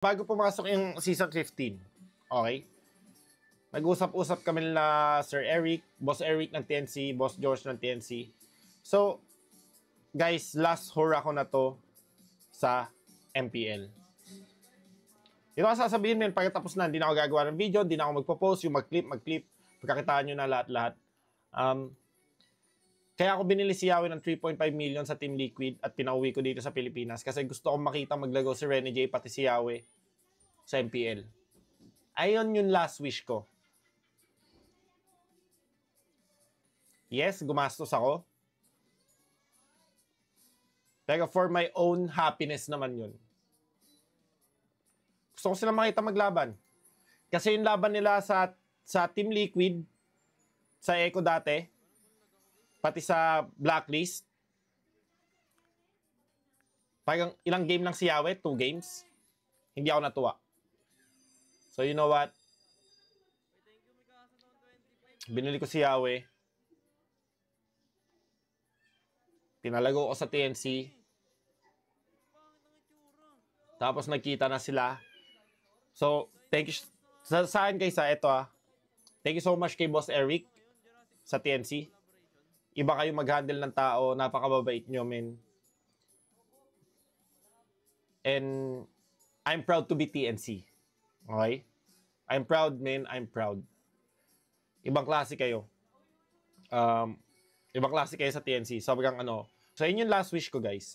Bago pumasok yung season 15, okay? Nag-usap-usap kami na Sir Eric, Boss Eric ng TNC, Boss George ng TNC. So, guys, last hurrah ko na to sa MPL. Ito ang sasabihin mo yun, pagkatapos na, hindi na ako gagawa ng video, hindi na ako magpo-post, yung mag-clip, pagkakitaan nyo na lahat-lahat. Kaya ako binili si Yahweh ng 3.5 million sa Team Liquid at pinauwi ko dito sa Pilipinas kasi gusto kong makita maglago si Rene J pati si Yahweh sa MPL. Ayun yung last wish ko. Yes, gumastos ako. Pero for my own happiness naman yun. Gusto ko sila makita maglaban. Kasi yung laban nila sa Team Liquid, sa Echo dati, pati sa Blacklist, parang ilang game lang si Yahweh, 2 games. Hindi ako natuwa. So you know what? Binili ko si Yahweh. Pinalago ko sa TNC. Tapos nagkita na sila. So, thank you sa akin guys, ito thank you so much kay Boss Eric sa TNC. Iba kayo mag-handle ng tao, napakababait nyo, men. And I'm proud to be TNC. Okay? I'm proud, men. I'm proud. Ibang klase kayo. Ibang klase kayo sa TNC. Sobrang ano. So, yun yung last wish ko, guys.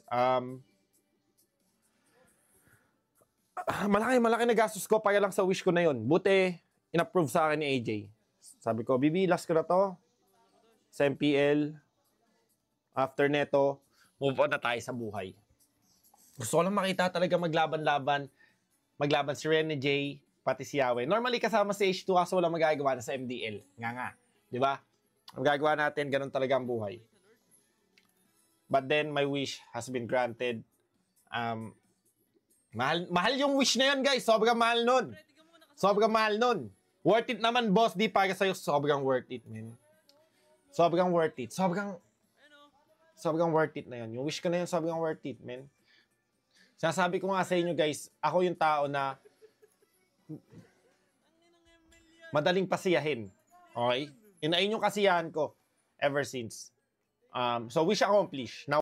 Malaki na gastos ko para lang sa wish ko na yun. Buti, in-approve sa akin ni AJ. Sabi ko, bibilas ko na to sa MPL. After neto, move on na tayo sa buhay. Gusto ko lang makita talaga maglaban si Rene J, pati si Yahweh. Normally kasama si H2 kaso walang magagawa na sa MDL. Nga. Di ba? Ang gagawa natin, ganun talaga ang buhay. But then, my wish has been granted. Mahal yung wish na yun, guys. Sobrang mahal nun. Worth it naman, boss. Di para sa'yo, sobrang worth it, man. Sobrang worth it. Sobrang worth it na yun. Yung wish ko na yun, sobrang worth it, man. Sinasabi ko nga sa inyo, guys, ako yung tao na madaling pasiyahin. Okay? Ayun yung kasiyahan ko ever since. So, wish accomplished. Now,